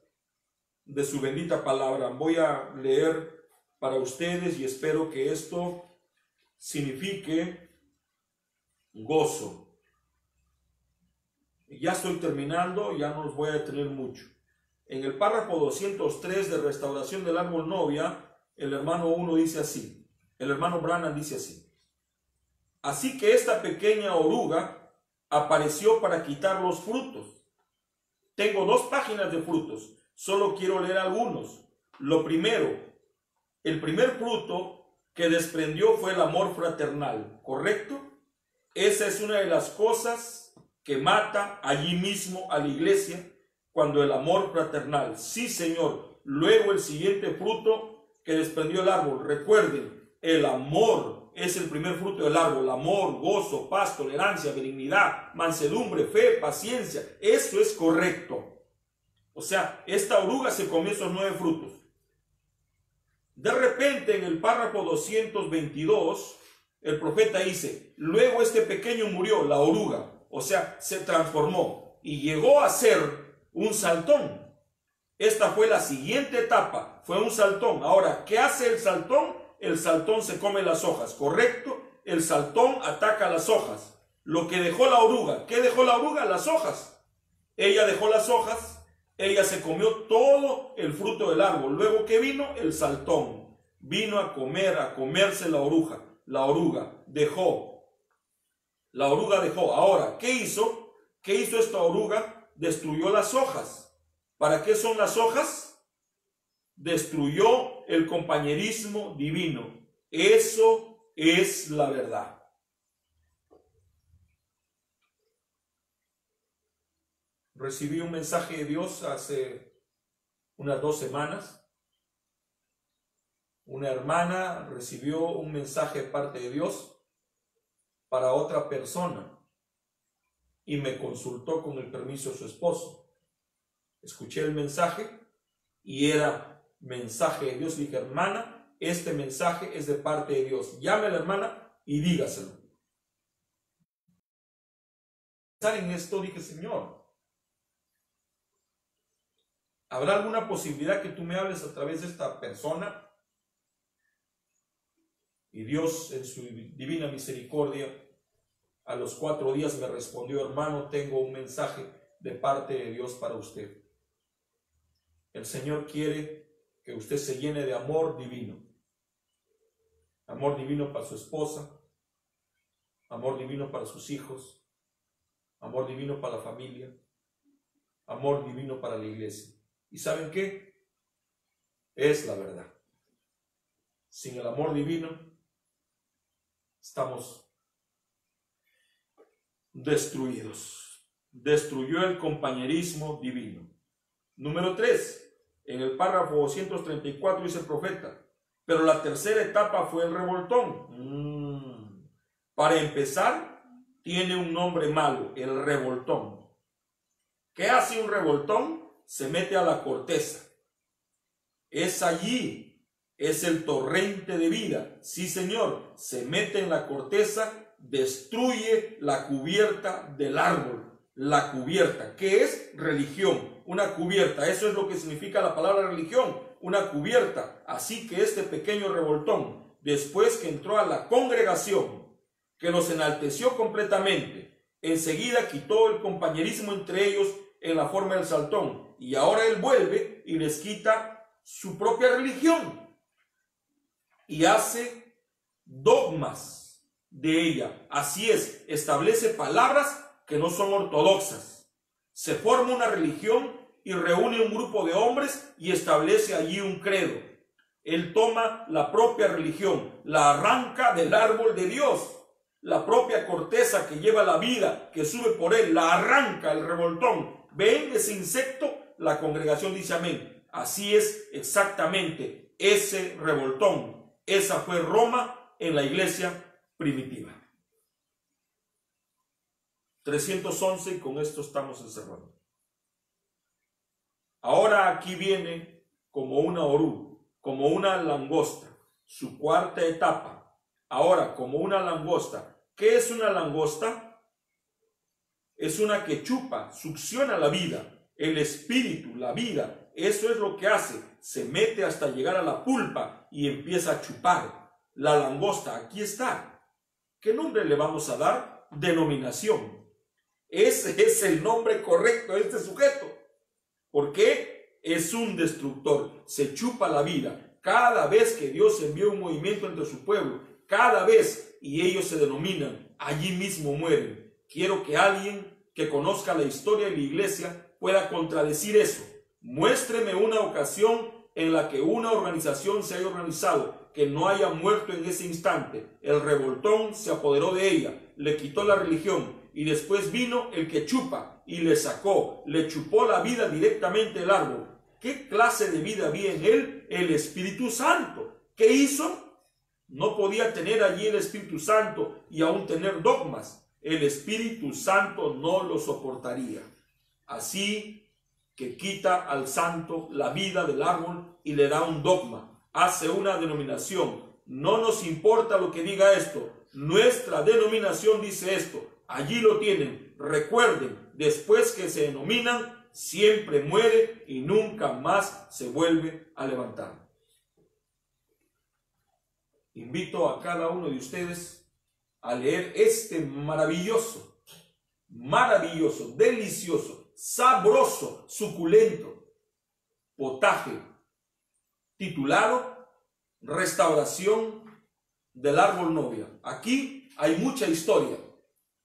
Speaker 1: de su bendita palabra. Voy a leer para ustedes y espero que esto signifique gozo. Ya estoy terminando, ya no los voy a detener mucho. En el párrafo 203 de Restauración del Árbol Novia, el hermano 1 dice así, el hermano Branham dice así: así que esta pequeña oruga apareció para quitar los frutos. Tengo 2 páginas de frutos, solo quiero leer algunos. Lo primero, el primer fruto que desprendió fue el amor fraternal, ¿correcto? Esa es una de las cosas que mata allí mismo a la iglesia, cuando el amor fraternal. Sí, Señor. Luego el siguiente fruto que desprendió el árbol. Recuerden, el amor es el primer fruto del árbol. Amor, gozo, paz, tolerancia, benignidad, mansedumbre, fe, paciencia. Eso es correcto. O sea, esta oruga se comió esos 9 frutos. De repente, en el párrafo 222, el profeta dice: luego este pequeño murió, la oruga, o sea, se transformó y llegó a ser un saltón. Esta fue la siguiente etapa, fue un saltón. Ahora, ¿qué hace el saltón? El saltón se come las hojas, ¿correcto? El saltón ataca las hojas. Lo que dejó la oruga, ¿qué dejó la oruga? Las hojas. Ella dejó las hojas. Ella se comió todo el fruto del árbol. Luego, ¿qué vino? El saltón. Vino a comerse la oruga. La oruga dejó. La oruga dejó. Ahora, ¿qué hizo? ¿Qué hizo esta oruga? Destruyó las hojas. ¿Para qué son las hojas? Destruyó el compañerismo divino. Eso es la verdad. Recibí un mensaje de Dios hace unas 2 semanas. Una hermana recibió un mensaje de parte de Dios para otra persona y me consultó con el permiso de su esposo. Escuché el mensaje y era mensaje de Dios. Dije: hermana, este mensaje es de parte de Dios. Llame a la hermana y dígaselo. En esto dije: Señor, ¿habrá alguna posibilidad que tú me hables a través de esta persona? Y Dios, en su divina misericordia, a los 4 días me respondió: hermano, tengo un mensaje de parte de Dios para usted. El Señor quiere que usted se llene de amor divino. Amor divino para su esposa, amor divino para sus hijos, amor divino para la familia, amor divino para la iglesia. ¿Y saben qué? Es la verdad. Sin el amor divino estamos destruidos. Destruyó el compañerismo divino. Número 3, en el párrafo 234 dice el profeta: pero la tercera etapa fue el revoltón. Para empezar, tiene un nombre malo, el revoltón. ¿Qué hace un revoltón? Se mete a la corteza. Es allí, es el torrente de vida. Sí, Señor, se mete en la corteza, destruye la cubierta del árbol. La cubierta, ¿qué es? Religión. Una cubierta, eso es lo que significa la palabra religión, una cubierta. Así que este pequeño revoltón, después que entró a la congregación, que los enalteció completamente, enseguida quitó el compañerismo entre ellos en la forma del saltón, y ahora él vuelve y les quita su propia religión y hace dogmas de ella. Así es, establece palabras que no son ortodoxas. Se forma una religión y reúne un grupo de hombres y establece allí un credo. Él toma la propia religión, la arranca del árbol de Dios. La propia corteza que lleva la vida, que sube por él, la arranca el revoltón. ¿Ven ese insecto? La congregación dice amén. Así es exactamente ese revoltón. Esa fue Roma en la iglesia primitiva. 311 y con esto estamos encerrando. Ahora aquí viene como una orú, como una langosta, su cuarta etapa. Ahora como una langosta. ¿Qué es una langosta? Es una que chupa, succiona la vida, el espíritu, la vida. Eso es lo que hace. Se mete hasta llegar a la pulpa y empieza a chupar. La langosta, aquí está. ¿Qué nombre le vamos a dar? Denominación. Ese es el nombre correcto de este sujeto. ¿Por qué? Es un destructor. Se chupa la vida. Cada vez que Dios envía un movimiento entre su pueblo, cada vez, y ellos se denominan, allí mismo mueren. Quiero que alguien que conozca la historia de la iglesia pueda contradecir eso. Muéstreme una ocasión en la que una organización se haya organizado, que no haya muerto en ese instante. El revoltón se apoderó de ella, le quitó la religión, y después vino el que chupa y le sacó, le chupó la vida directamente del árbol. ¿Qué clase de vida había en él? El Espíritu Santo. ¿Qué hizo? No podía tener allí el Espíritu Santo y aún tener dogmas. El Espíritu Santo no lo soportaría. Así que quita al santo la vida del árbol y le da un dogma. Hace una denominación. No nos importa lo que diga esto. Nuestra denominación dice esto. Allí lo tienen. Recuerden, después que se denominan, siempre muere y nunca más se vuelve a levantar. Invito a cada uno de ustedes a leer este maravilloso, delicioso, sabroso, suculento potaje titulado Restauración del árbol novia. Aquí hay mucha historia,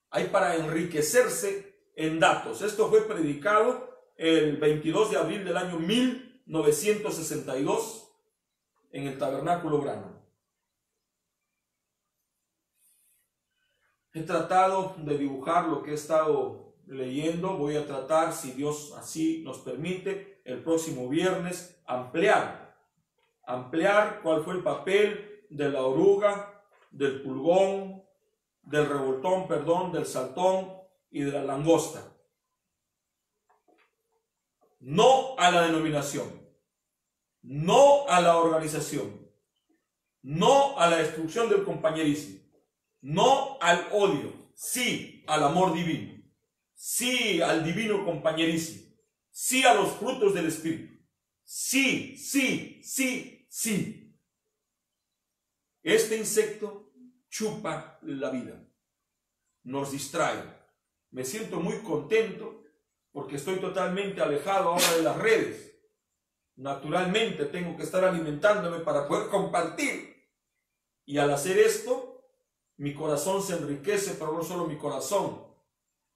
Speaker 1: hay para enriquecerse en datos. Esto fue predicado el 22 de abril del año 1962 en el Tabernáculo Grano. He tratado de dibujar lo que he estado leyendo. Voy a tratar, si Dios así nos permite, el próximo viernes ampliar cuál fue el papel de la oruga, del pulgón, del revoltón, del saltón y de la langosta. No a la denominación, no a la organización, no a la destrucción del compañerismo. No al odio, sí al amor divino, sí al divino compañerismo, sí a los frutos del Espíritu, sí. Este insecto chupa la vida, nos distrae. Me siento muy contento porque estoy totalmente alejado ahora de las redes. Naturalmente tengo que estar alimentándome para poder compartir. Y al hacer esto, mi corazón se enriquece, pero no solo mi corazón,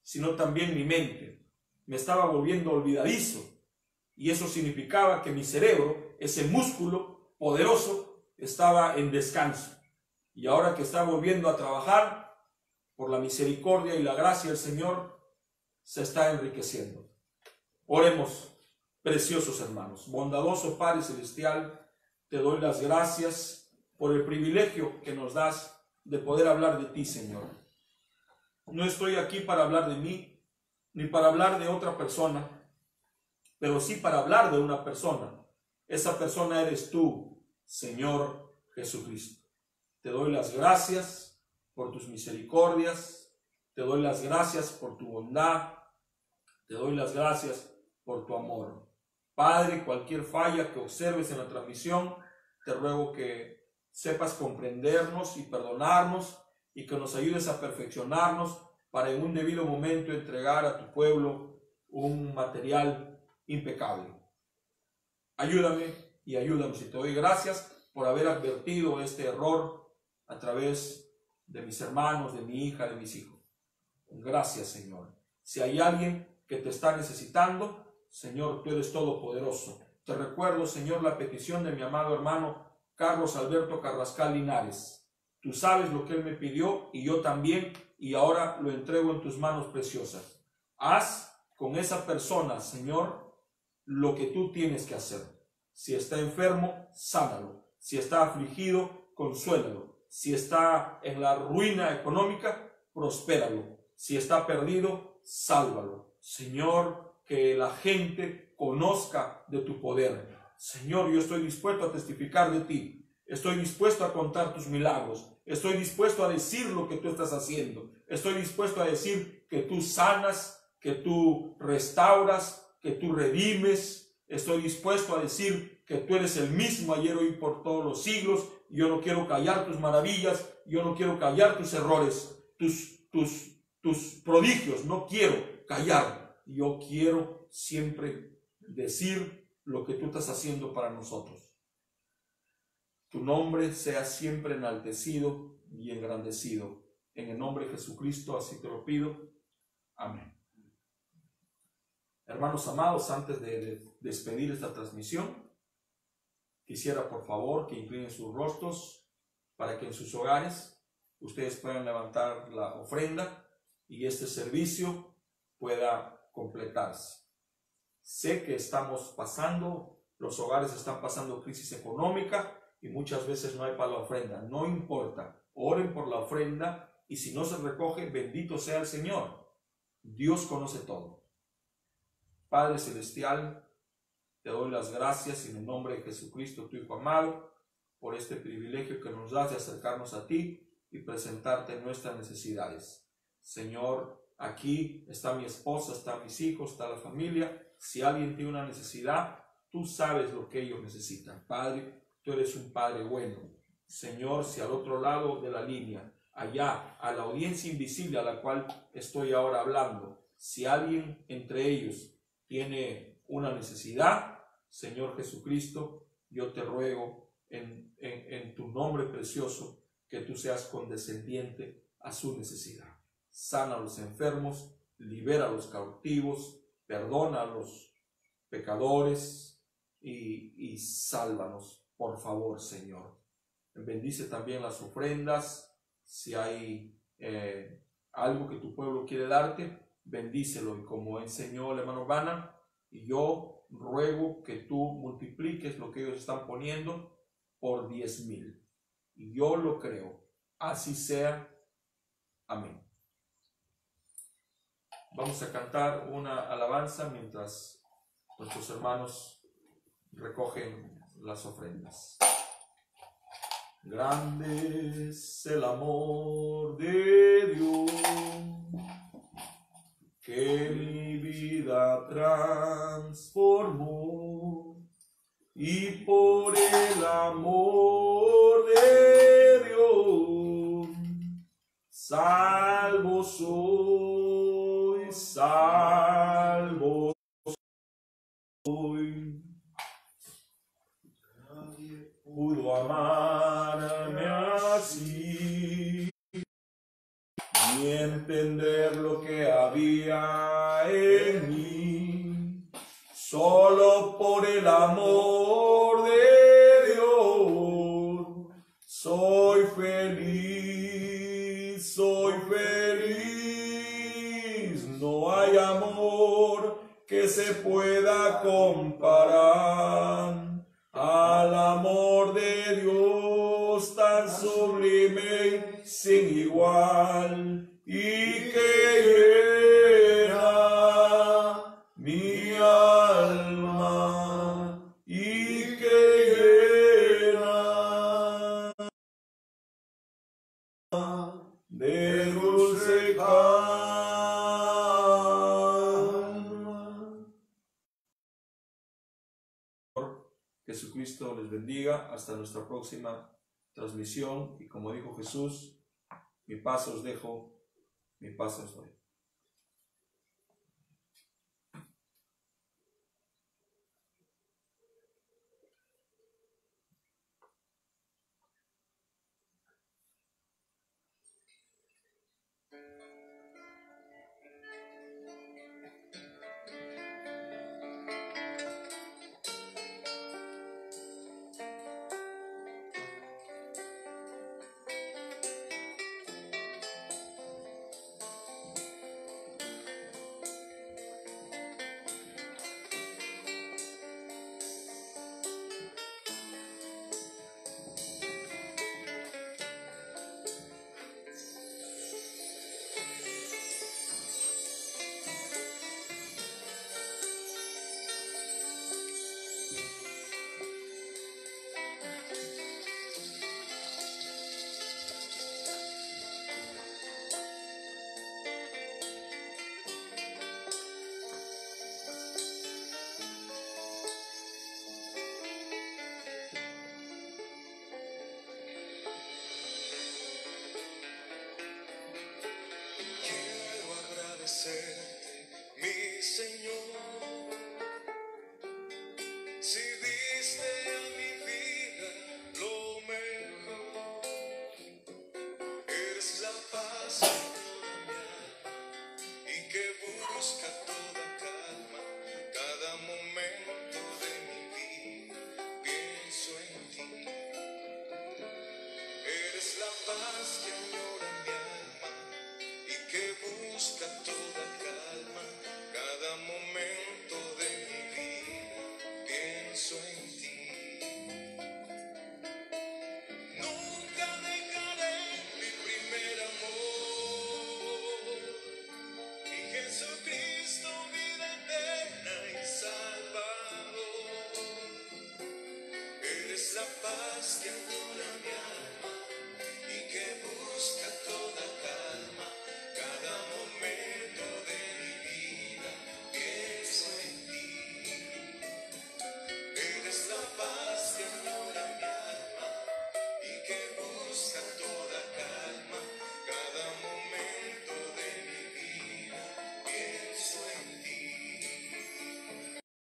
Speaker 1: sino también mi mente. Me estaba volviendo olvidadizo y eso significaba que mi cerebro, ese músculo poderoso, estaba en descanso. Y ahora que está volviendo a trabajar, por la misericordia y la gracia del Señor, se está enriqueciendo. Oremos, preciosos hermanos. Bondadoso Padre Celestial, te doy las gracias por el privilegio que nos das de poder hablar de ti, Señor. No estoy aquí para hablar de mí, ni para hablar de otra persona, pero sí para hablar de una persona. Esa persona eres tú, Señor Jesucristo. Te doy las gracias por tus misericordias, te doy las gracias por tu bondad, te doy las gracias por tu amor. Padre, cualquier falla que observes en la transmisión, te ruego que sepas comprendernos y perdonarnos y que nos ayudes a perfeccionarnos para en un debido momento entregar a tu pueblo un material impecable. Ayúdame y ayúdanos y te doy gracias por haber advertido este error a través de mis hermanos, de mi hija, de mis hijos. Gracias, Señor. Si hay alguien que te está necesitando, Señor, tú eres todopoderoso. Te recuerdo, Señor, la petición de mi amado hermano Carlos Alberto Carrascal Linares. Tú sabes lo que él me pidió y yo también, y ahora lo entrego en tus manos preciosas. Haz con esa persona, Señor, lo que tú tienes que hacer. Si está enfermo, sánalo. Si está afligido, consuélalo. Si está en la ruina económica, prospéralo. Si está perdido, sálvalo. Señor, que la gente conozca de tu poder. Señor, yo estoy dispuesto a testificar de ti. Estoy dispuesto a contar tus milagros. Estoy dispuesto a decir lo que tú estás haciendo. Estoy dispuesto a decir que tú sanas, que tú restauras, que tú redimes. Estoy dispuesto a decir que tú eres el mismo ayer, hoy, por todos los siglos. Yo no quiero callar tus maravillas. Yo no quiero callar tus errores, tus prodigios. No quiero callar. Yo quiero siempre decir lo que tú estás haciendo para nosotros. Tu nombre sea siempre enaltecido y engrandecido. En el nombre de Jesucristo, así te lo pido. Amén. Hermanos amados, antes de despedir esta transmisión, quisiera por favor que inclinen sus rostros para que en sus hogares ustedes puedan levantar la ofrenda y este servicio pueda completarse. Sé que los hogares están pasando crisis económica y muchas veces no hay para la ofrenda. No importa, oren por la ofrenda y si no se recoge, bendito sea el Señor. Dios conoce todo. Padre Celestial, te doy las gracias en el nombre de Jesucristo, tu Hijo amado, por este privilegio que nos das de acercarnos a ti y presentarte nuestras necesidades. Señor, aquí está mi esposa, están mis hijos, está la familia. Si alguien tiene una necesidad, tú sabes lo que ellos necesitan. Padre, tú eres un Padre bueno. Señor, si al otro lado de la línea, allá, a la audiencia invisible a la cual estoy ahora hablando, si alguien entre ellos tiene una necesidad, Señor Jesucristo, yo te ruego en tu nombre precioso que tú seas condescendiente a su necesidad. Sana a los enfermos, libera a los cautivos, perdona a los pecadores y sálvanos, por favor, Señor. Bendice también las ofrendas. Si hay algo que tu pueblo quiere darte, bendícelo. Y como enseñó el hermano Bana, y yo ruego que tú multipliques lo que ellos están poniendo por 10,000. Y yo lo creo. Así sea. Amén. Vamos a cantar una alabanza mientras nuestros hermanos recogen las ofrendas. Grande es el amor de Dios, que mi vida transformó, y por el amor de Dios, salvo soy, salvo soy. Nadie pudo amarme así, ni entender lo que había en mí. Solo por el amor de Dios soy feliz, soy feliz. No hay amor que se pueda comparar al amor de Dios, tan sublime y sin igual, y que llena mi alma, y que llena de dulce calma. Jesucristo les bendiga. Hasta nuestra próxima transmisión. Y como dijo Jesús, mi paz os dejo, mi paz os doy.
Speaker 2: más que